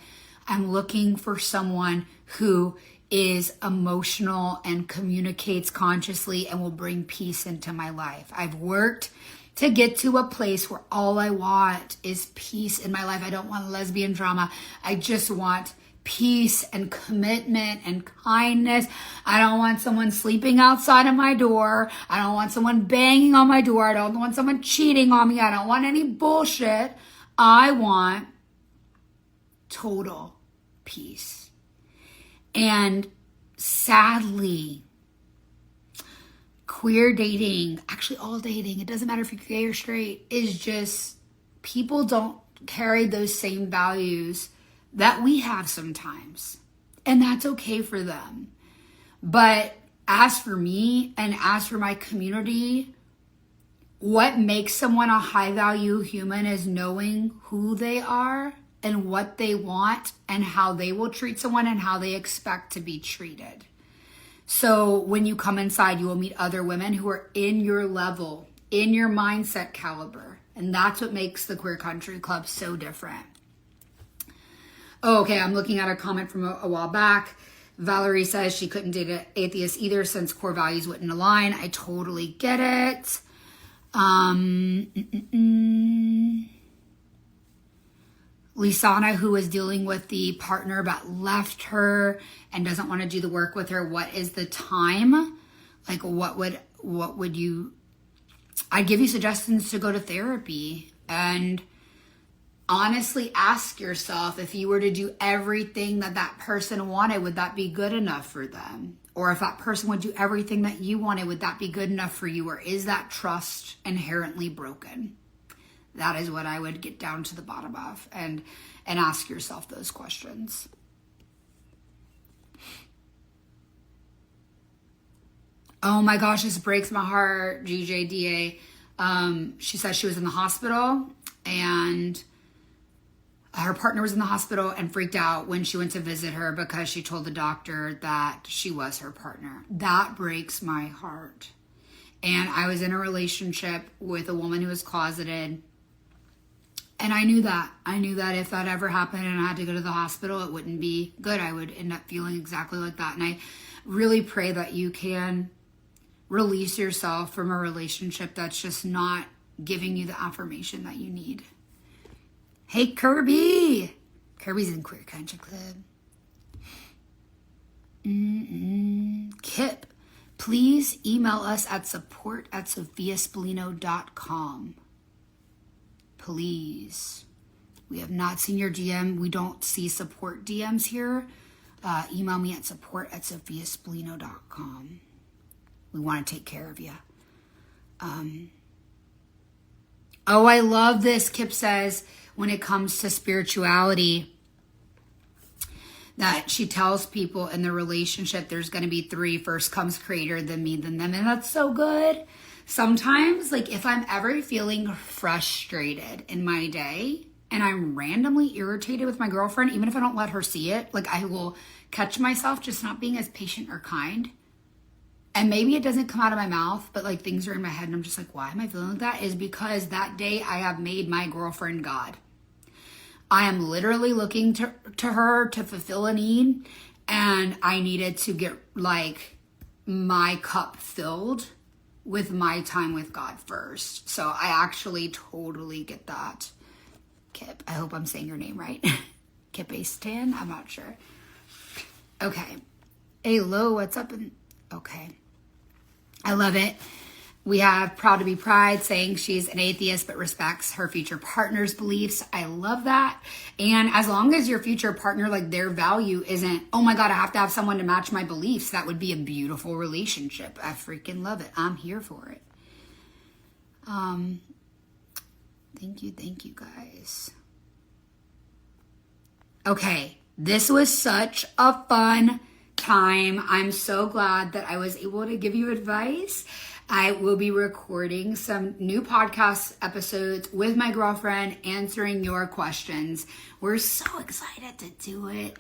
I'm looking for someone who is emotional and communicates consciously and will bring peace into my life. I've worked to get to a place where all I want is peace in my life. I don't want lesbian drama. I just want peace and commitment and kindness. I don't want someone sleeping outside of my door. I don't want someone banging on my door. I don't want someone cheating on me. I don't want any bullshit. I want total peace. And sadly, queer dating, actually all dating, it doesn't matter if you're gay or straight, is just people don't carry those same values that we have sometimes. And that's okay for them. But as for me and as for my community, what makes someone a high value human is knowing who they are and what they want and how they will treat someone and how they expect to be treated. So when you come inside, you will meet other women who are in your level, in your mindset caliber. And that's what makes the Queer Country Club so different. Oh, okay, I'm looking at a comment from a while back. Valerie says she couldn't date an atheist either since core values wouldn't align. I totally get it. Lisana, who is dealing with the partner but left her and doesn't want to do the work with her, what is the time? Like, what would you... I'd give you suggestions to go to therapy and honestly ask yourself, if you were to do everything that person wanted, would that be good enough for them? Or if that person would do everything that you wanted, would that be good enough for you? Or is that trust inherently broken? That is what I would get down to the bottom of and ask yourself those questions. Oh my gosh, this breaks my heart, GJDA. She says she was in the hospital and her partner was in the hospital and freaked out when she went to visit her because she told the doctor that she was her partner. That breaks my heart. And I was in a relationship with a woman who was closeted. And I knew that. I knew that if that ever happened and I had to go to the hospital, it wouldn't be good. I would end up feeling exactly like that. And I really pray that you can release yourself from a relationship that's just not giving you the affirmation that you need. Hey, Kirby. Kirby's in Queer Country Club. Kip, please email us at support@sophiaspallino.com. Please. We have not seen your DM. We don't see support DMs here. Email me at support@sophiaspallino.com. We want to take care of you. Oh, I love this. Kip says, when it comes to spirituality, that she tells people in the relationship there's going to be three. First comes creator, then me, then them. And that's so good. Sometimes, like, if I'm ever feeling frustrated in my day and I'm randomly irritated with my girlfriend, even if I don't let her see it, like, I will catch myself just not being as patient or kind. And maybe it doesn't come out of my mouth, but like things are in my head and I'm just like, why am I feeling like that? Is because that day I have made my girlfriend God. I am literally looking to her to fulfill a need, and I needed to get like my cup filled with my time with God first. So I actually totally get that. Kip, I hope I'm saying your name right. Kipistan, I'm not sure. Okay. Hey, Lo, what's up? Okay. I love it. We have Proud to be Pride saying she's an atheist but respects her future partner's beliefs. I love that. And as long as your future partner, like their value isn't, oh my God, I have to have someone to match my beliefs, that would be a beautiful relationship. I freaking love it. I'm here for it. Thank you guys. Okay, this was such a fun time. I'm so glad that I was able to give you advice. I will be recording some new podcast episodes with my girlfriend, answering your questions. We're so excited to do it.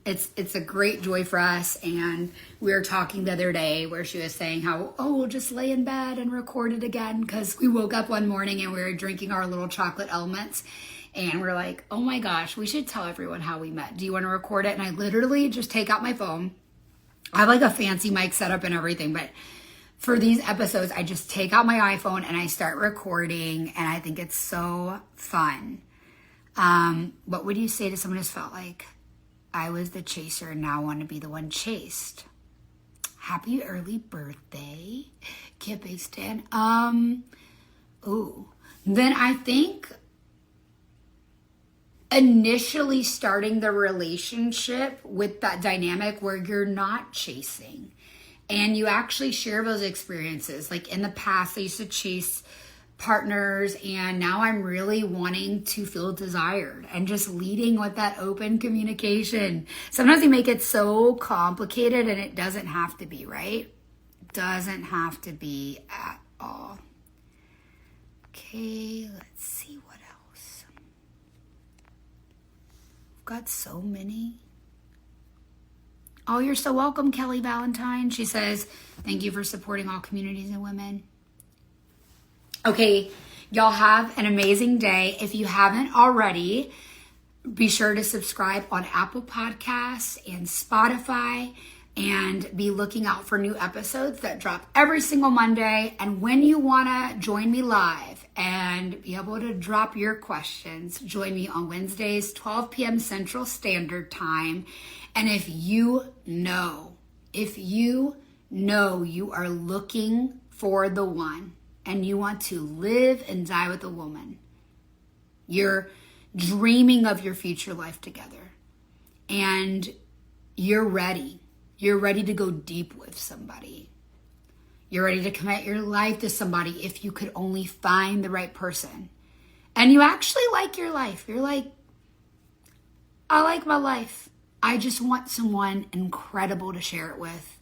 It's a great joy for us. And we were talking the other day where she was saying how, we'll just lay in bed and record it again, because we woke up one morning and we were drinking our little chocolate elements. And we're like, oh my gosh, we should tell everyone how we met. Do you want to record it? And I literally just take out my phone. I have like a fancy mic set up and everything, but for these episodes, I just take out my iPhone and I start recording, and I think it's so fun. What would you say to someone who's felt like I was the chaser and now want to be the one chased? Happy early birthday, Kipistan. Then I think initially starting the relationship with that dynamic where you're not chasing and you actually share those experiences. Like in the past, I used to chase partners, and now I'm really wanting to feel desired and just leading with that open communication. Sometimes we make it so complicated, and it doesn't have to be, right? Doesn't have to be at all. Okay, let's see what else. We've got so many. Oh, you're so welcome, Kelly Valentine. She says, thank you for supporting all communities and women. Okay, y'all have an amazing day. If you haven't already, be sure to subscribe on Apple Podcasts and Spotify, and be looking out for new episodes that drop every single Monday. And when you want to join me live and be able to drop your questions, join me on Wednesdays, 12 p.m. Central Standard Time. And if you know you are looking for the one and you want to live and die with a woman, you're dreaming of your future life together, and you're ready to go deep with somebody. You're ready to commit your life to somebody if you could only find the right person. And you actually like your life. You're like, I like my life. I just want someone incredible to share it with.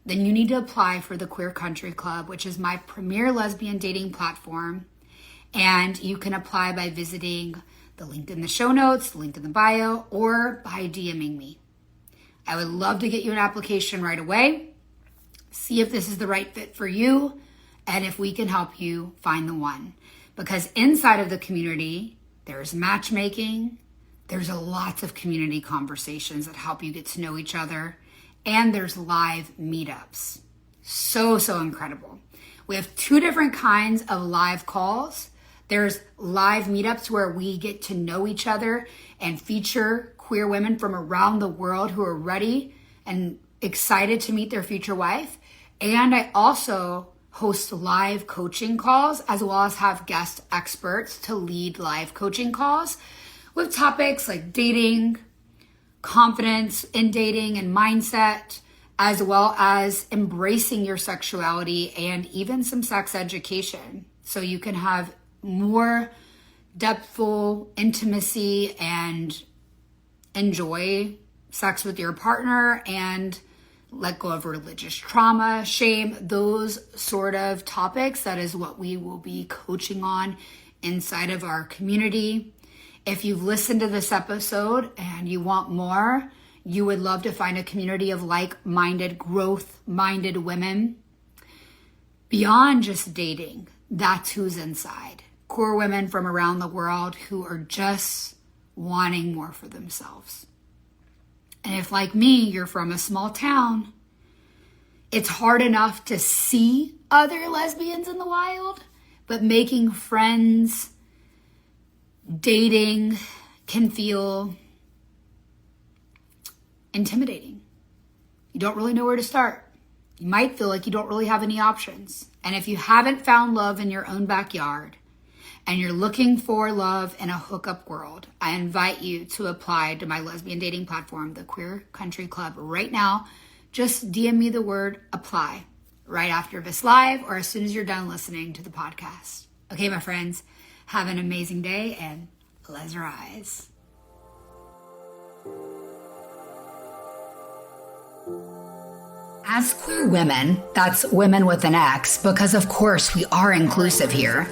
Then you need to apply for the Queer Country Club, which is my premier lesbian dating platform. And you can apply by visiting the link in the show notes, the link in the bio, or by DMing me. I would love to get you an application right away. See if this is the right fit for you, and if we can help you find the one. Because inside of the community, there's matchmaking, there's lots of community conversations that help you get to know each other, and there's live meetups. So incredible. We have 2 different kinds of live calls. There's live meetups where we get to know each other and feature queer women from around the world who are ready and excited to meet their future wife. And I also host live coaching calls, as well as have guest experts to lead live coaching calls with topics like dating, confidence in dating and mindset, as well as embracing your sexuality and even some sex education, so you can have more depthful intimacy and enjoy sex with your partner and let go of religious trauma, shame, those sort of topics. That is what we will be coaching on inside of our community. If you've listened to this episode and you want more, you would love to find a community of like-minded, growth-minded women beyond just dating. That's who's inside. Queer women from around the world who are just wanting more for themselves. And if, like me, you're from a small town, it's hard enough to see other lesbians in the wild, but making friends, dating can feel intimidating. You don't really know where to start. You might feel like you don't really have any options. And if you haven't found love in your own backyard and you're looking for love in a hookup world, I invite you to apply to my lesbian dating platform, the Queer Country Club, right now. Just DM me the word apply right after this live or as soon as you're done listening to the podcast. Okay, my friends, have an amazing day and let's rise. As queer women, that's women with an X, because of course we are inclusive here.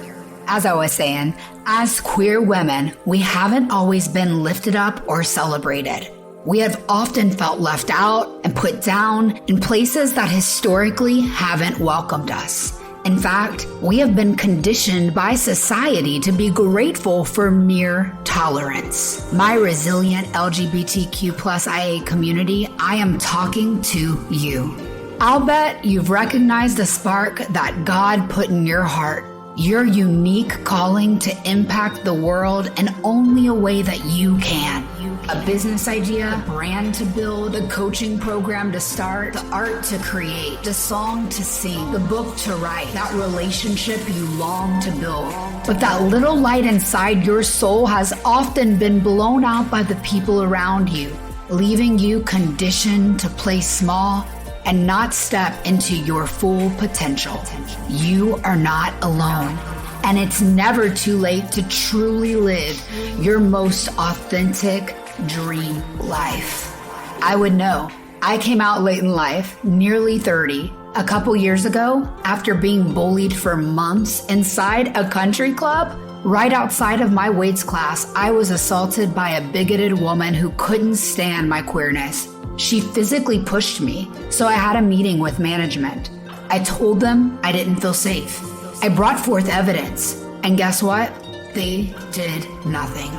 As I was saying, as queer women, we haven't always been lifted up or celebrated. We have often felt left out and put down in places that historically haven't welcomed us. In fact, we have been conditioned by society to be grateful for mere tolerance. My resilient LGBTQ+ IA community, I am talking to you. I'll bet you've recognized the spark that God put in your heart, your unique calling to impact the world in only a way that you can. A business idea, a brand to build, a coaching program to start, the art to create, the song to sing, the book to write, that relationship you long to build. But that little light inside your soul has often been blown out by the people around you, leaving you conditioned to play small and not step into your full potential. You are not alone. And it's never too late to truly live your most authentic dream life. I would know. I came out late in life, nearly 30, a couple years ago, after being bullied for months inside a country club. Right outside of my weights class, I was assaulted by a bigoted woman who couldn't stand my queerness. She physically pushed me, so I had a meeting with management. I told them I didn't feel safe. I brought forth evidence, and guess what? They did nothing.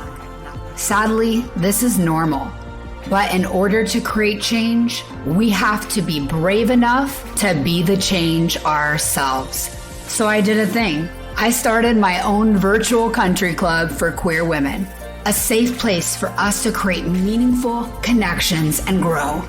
Sadly, this is normal. But in order to create change, we have to be brave enough to be the change ourselves. So I did a thing. I started my own virtual country club for queer women, a safe place for us to create meaningful connections and grow.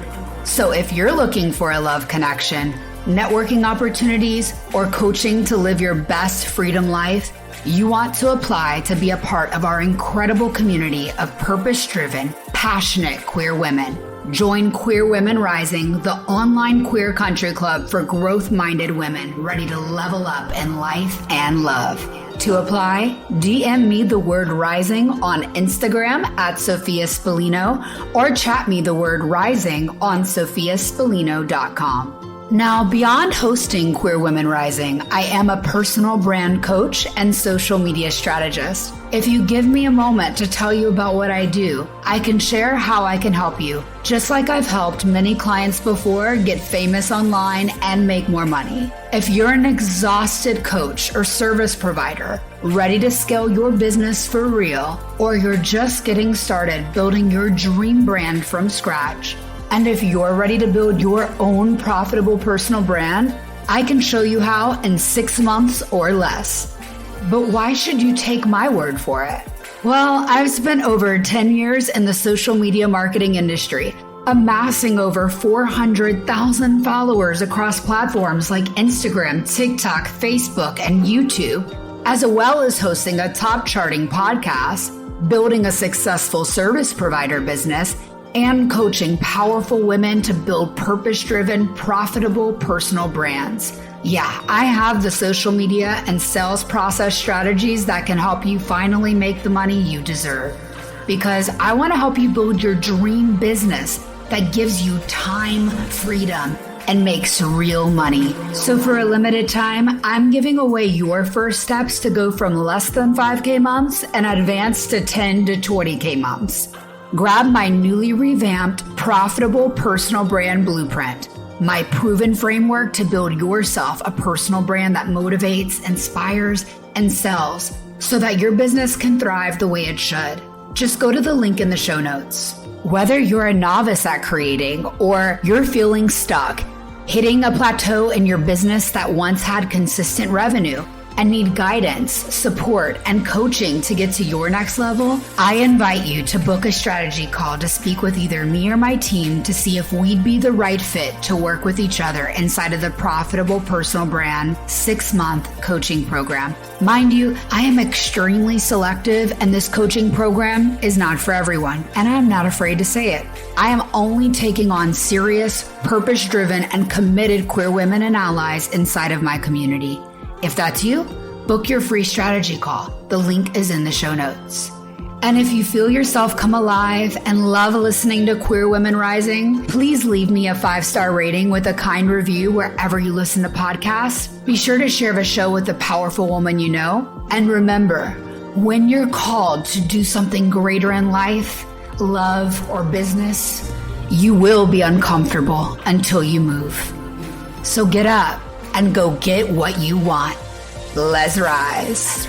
So if you're looking for a love connection, networking opportunities, or coaching to live your best freedom life, you want to apply to be a part of our incredible community of purpose-driven, passionate queer women. Join Queer Women Rising, the online queer country club for growth-minded women ready to level up in life and love. To apply, DM me the word rising on Instagram at Sophia Spallino or chat me the word rising on sophiaspallino.com. Now, beyond hosting Queer Women Rising, I am a personal brand coach and social media strategist. If you give me a moment to tell you about what I do, I can share how I can help you, just like I've helped many clients before get famous online and make more money. If you're an exhausted coach or service provider, ready to scale your business for real, or you're just getting started building your dream brand from scratch, and if you're ready to build your own profitable personal brand, I can show you how in 6 months or less. But why should you take my word for it? Well, I've spent over 10 years in the social media marketing industry, amassing over 400,000 followers across platforms like Instagram, TikTok, Facebook, and YouTube, as well as hosting a top charting podcast, building a successful service provider business, and coaching powerful women to build purpose-driven, profitable personal brands. Yeah, I have the social media and sales process strategies that can help you finally make the money you deserve. Because I want to help you build your dream business that gives you time freedom and makes real money. So for a limited time, I'm giving away your first steps to go from less than 5K months and advance to 10 to 20K months. Grab my newly revamped Profitable Personal Brand Blueprint, my proven framework to build yourself a personal brand that motivates, inspires, and sells so that your business can thrive the way it should. Just go to the link in the show notes. Whether you're a novice at creating or you're feeling stuck, hitting a plateau in your business that once had consistent revenue and need guidance, support, and coaching to get to your next level, I invite you to book a strategy call to speak with either me or my team to see if we'd be the right fit to work with each other inside of the Profitable Personal Brand 6-month coaching program. Mind you, I am extremely selective, and this coaching program is not for everyone, and I'm not afraid to say it. I am only taking on serious, purpose-driven, and committed queer women and allies inside of my community. If that's you, book your free strategy call. The link is in the show notes. And if you feel yourself come alive and love listening to Queer Women Rising, please leave me a 5-star rating with a kind review wherever you listen to podcasts. Be sure to share the show with a powerful woman you know. And remember, when you're called to do something greater in life, love, or business, you will be uncomfortable until you move. So get up and go get what you want. Let's rise.